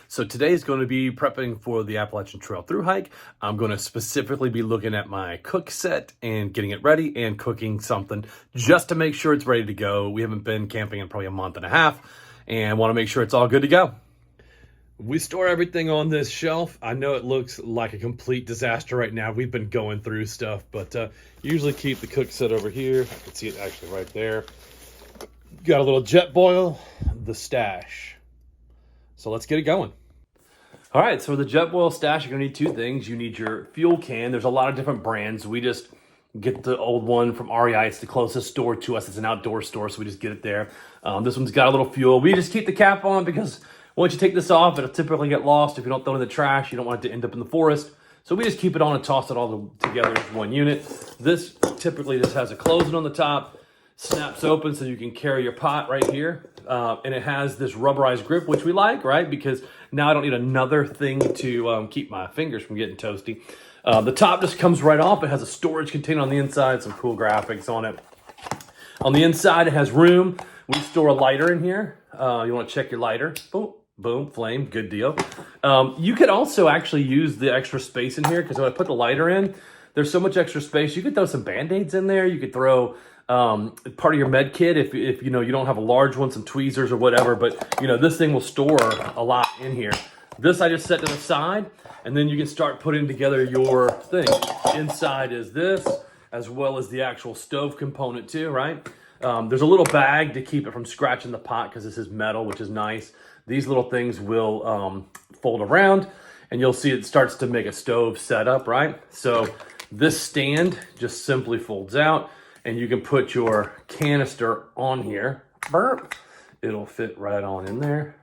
So today is going to be prepping for the Appalachian Trail through hike. I'm going to specifically be looking at my cook set and getting it ready and cooking something just to make sure it's ready to go. We haven't been camping in probably a month and a half and want to make sure it's all good to go. We store everything on this shelf. I know it looks like a complete disaster right now. We've been going through stuff, but usually keep the cook set over here. I can see it actually right there. Got a little jet boil, the stash. So let's get it going. All right, so for the jet boil stash, you're gonna need two things. You need your fuel can. There's a lot of different brands. We just get the old one from REI. It's the closest store to us. It's an outdoor store, so we just get it there. This one's got a little fuel. We just keep the cap on because once you take this off, it'll typically get lost. If you don't throw it in the trash, you don't want it to end up in the forest. So we just keep it on and toss it all together as one unit. This typically just has a closing on the top, snaps open so you can carry your pot right here. And it has this rubberized grip, which we like, right? Because now I don't need another thing to keep my fingers from getting toasty. The top just comes right off. It has a storage container on the inside, some cool graphics on it. On the inside, it has room. We store a lighter in here. You want to check your lighter. Boom, boom, flame, good deal. You could also actually use the extra space in here because when I put the lighter in, there's so much extra space. You could throw some Band-Aids in there. You could throw part of your med kit if you know you don't have a large one, some tweezers or whatever, but you know this thing will store a lot in here. This I just set to the side, and then you can start putting together your thing. Inside is this, as well as the actual stove component too, right? There's a little bag to keep it from scratching the pot because this is metal, which is nice. These little things will fold around, and you'll see it starts to make a stove setup, right? So this stand just simply folds out, and you can put your canister on here. Burp. It'll fit right on in there.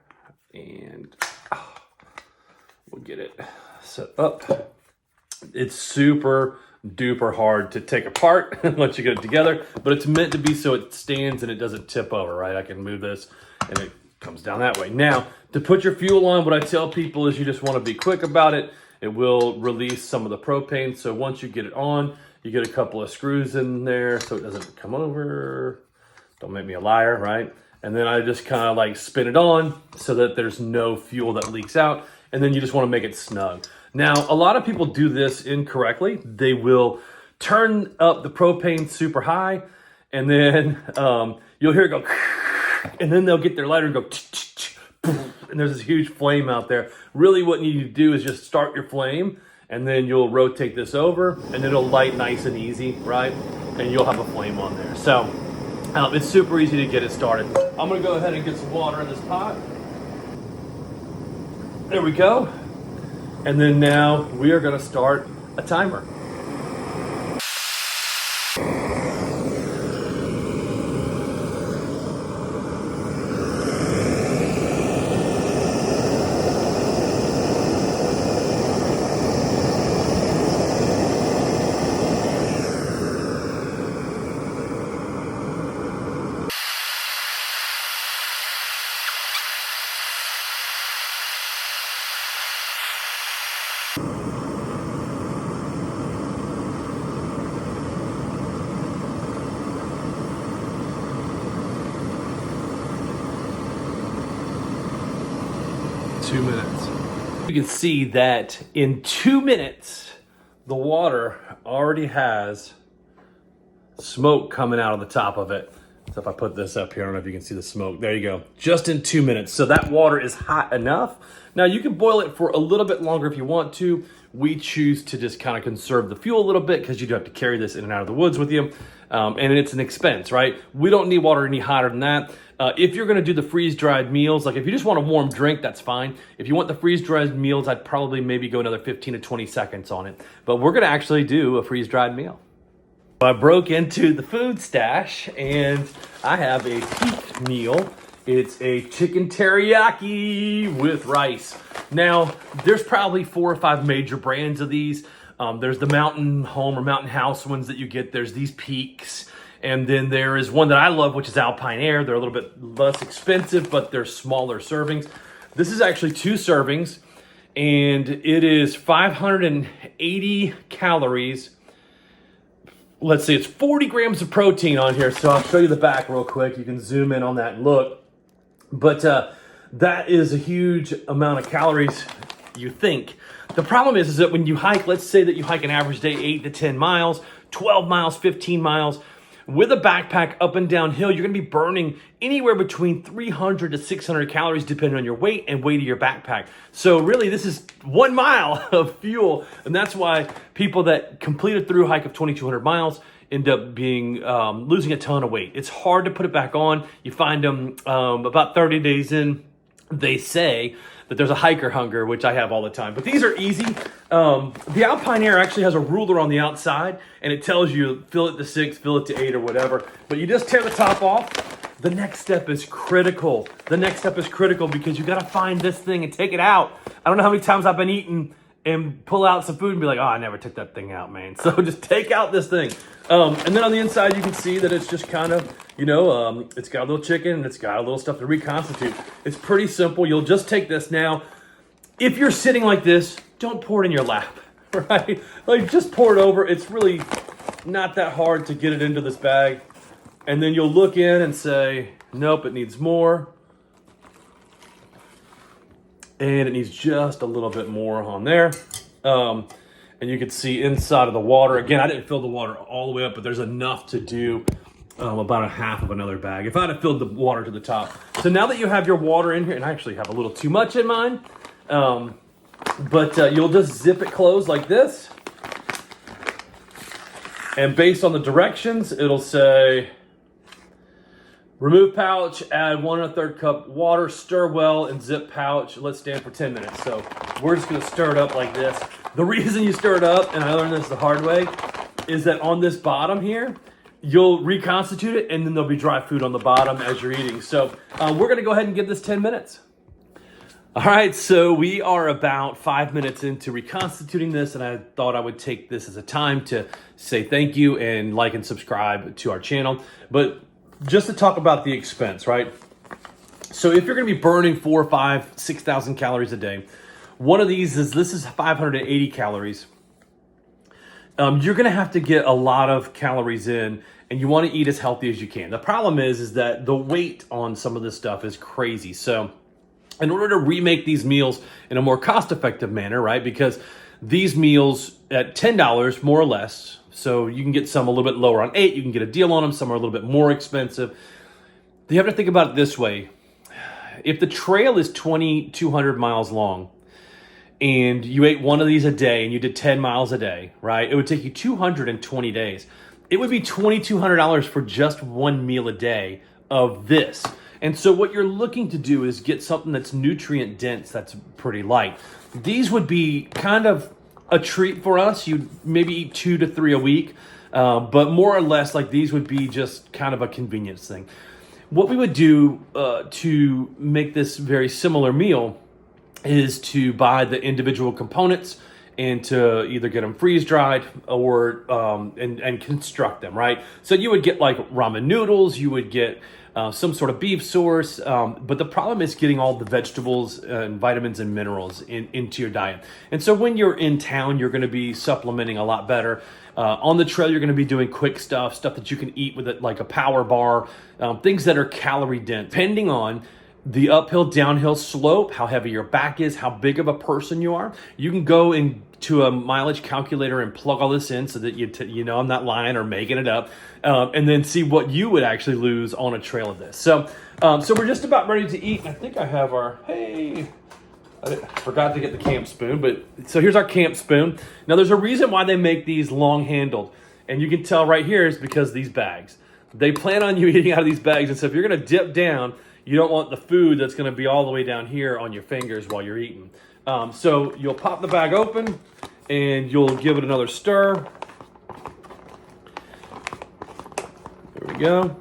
And we'll get it set up. It's super duper hard to take apart once you get it together, but it's meant to be so it stands and it doesn't tip over, right? I can move this and it comes down that way. Now, to put your fuel on, what I tell people is you just want to be quick about it. It will release some of the propane. So once you get it on, you get a couple of screws in there so it doesn't come over. Don't make me a liar, right? And then I just kind of like spin it on so that there's no fuel that leaks out. And then you just want to make it snug. Now, a lot of people do this incorrectly. They will turn up the propane super high, and then you'll hear it go, and then they'll get their lighter and go, and there's this huge flame out there. Really what you need to do is just start your flame, and then you'll rotate this over, and it'll light nice and easy, right? And you'll have a flame on there. So it's super easy to get it started. I'm gonna go ahead and get some water in this pot. There we go. And then now we are gonna start a timer. You can see that in 2 minutes, the water already has smoke coming out of the top of it. So if I put this up here, I don't know if you can see the smoke. There you go. Just in 2 minutes. So that water is hot enough. Now you can boil it for a little bit longer if you want to. We choose to just kind of conserve the fuel a little bit because you do have to carry this in and out of the woods with you. And it's an expense, right? We don't need water any hotter than that. If you're gonna do the freeze-dried meals, like if you just want a warm drink, that's fine. If you want the freeze-dried meals, I'd probably maybe go another 15 to 20 seconds on it. But we're gonna actually do a freeze-dried meal. I broke into the food stash and I have a peak meal. It's a chicken teriyaki with rice. Now, there's probably 4 or 5 major brands of these. There's the Mountain Home or Mountain House ones that you get. There's these Peaks. And then there is one that I love, which is Alpine Air. They're a little bit less expensive, but they're smaller servings. This is actually 2 servings, and it is 580 calories. Let's see, it's 40 grams of protein on here. So I'll show you the back real quick. You can zoom in on that and look. But that is a huge amount of calories, you think. The problem is that when you hike, let's say that you hike an average day 8 to 10 miles, 12 miles, 15 miles, with a backpack up and downhill, you're gonna be burning anywhere between 300 to 600 calories depending on your weight and weight of your backpack. So really, this is 1 mile of fuel, and that's why people that complete a through hike of 2,200 miles end up being losing a ton of weight. It's hard to put it back on. You find them about 30 days in, they say that there's a hiker hunger, which I have all the time. But these are easy. The Alpine Air actually has a ruler on the outside, and it tells you fill it to 6, fill it to 8, or whatever. But you just tear the top off. The next step is critical. The next step is critical because you got to find this thing and take it out. I don't know how many times I've been eating and pull out some food and be like, oh, I never took that thing out, man. So just take out this thing. And then on the inside, you can see that it's just kind of, it's got a little chicken and it's got a little stuff to reconstitute. It's pretty simple. You'll just take this now. If you're sitting like this, don't pour it in your lap, right? Like just pour it over. It's really not that hard to get it into this bag. And then you'll look in and say, nope, it needs more. And it needs just a little bit more on there. And you can see inside of the water. Again, I didn't fill the water all the way up, but there's enough to do about a half of another bag if I had filled the water to the top. So now that you have your water in here, and I actually have a little too much in mine, but you'll just zip it closed like this. And based on the directions, it'll say, remove pouch, add 1 1/3 cup water, stir well, and zip pouch. Let's stand for 10 minutes. So we're just gonna stir it up like this. The reason you stir it up, and I learned this the hard way, is that on this bottom here, you'll reconstitute it and then there'll be dry food on the bottom as you're eating. So we're gonna go ahead and give this 10 minutes. All right, so we are about 5 minutes into reconstituting this, and I thought I would take this as a time to say thank you and like and subscribe to our channel. But just to talk about the expense, right? So if you're gonna be burning 4, 5, 6,000 calories a day, one of these this is 580 calories. You're gonna have to get a lot of calories in, and you wanna eat as healthy as you can. The problem is that the weight on some of this stuff is crazy. So in order to remake these meals in a more cost-effective manner, right? Because these meals at $10 more or less, so you can get some a little bit lower on 8, you can get a deal on them, some are a little bit more expensive. You have to think about it this way. If the trail is 2,200 miles long and you ate one of these a day and you did 10 miles a day, right? It would take you 220 days. It would be $2,200 for just one meal a day of this. And so what you're looking to do is get something that's nutrient dense, that's pretty light. These would be kind of a treat for us. You'd maybe eat 2 to 3 a week, but more or less like these would be just kind of a convenience thing. What we would do to make this very similar meal is to buy the individual components and to either get them freeze dried or and construct them, right? So you would get like ramen noodles, you would get some sort of beef source, but the problem is getting all the vegetables and vitamins and minerals into your diet. And so when you're in town, you're gonna be supplementing a lot better. On the trail, you're gonna be doing quick stuff that you can eat with it, like a power bar, things that are calorie dense, depending on the uphill, downhill slope, how heavy your back is, how big of a person you are. You can go into a mileage calculator and plug all this in so that you know I'm not lying or making it up, and then see what you would actually lose on a trail of this. So we're just about ready to eat. I think I have our, I forgot to get the camp spoon, but so here's our camp spoon. Now there's a reason why they make these long handled, and you can tell right here is because of these bags. They plan on you eating out of these bags, and so if you're gonna dip down, you don't want the food that's gonna be all the way down here on your fingers while you're eating. So you'll pop the bag open and you'll give it another stir. There we go.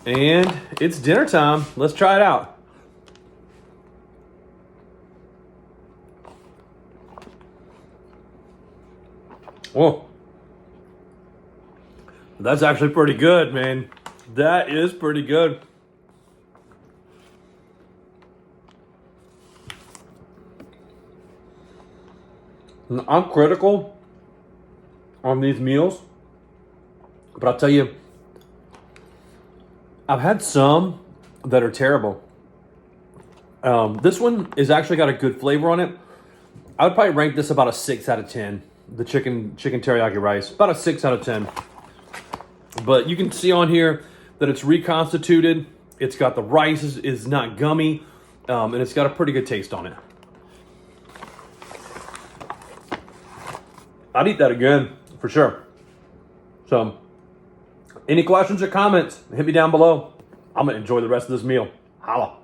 And it's dinner time. Let's try it out. Whoa. That's actually pretty good, man. That is pretty good. I'm critical on these meals, but I'll tell you, I've had some that are terrible. This one is actually got a good flavor on it. I would probably rank this about a 6 out of 10. The chicken teriyaki rice, about a 6 out of 10. But you can see on here that it's reconstituted. It's got the rice is not gummy, and it's got a pretty good taste on it. I'd eat that again, for sure. So, any questions or comments, hit me down below. I'm going to enjoy the rest of this meal. Holla.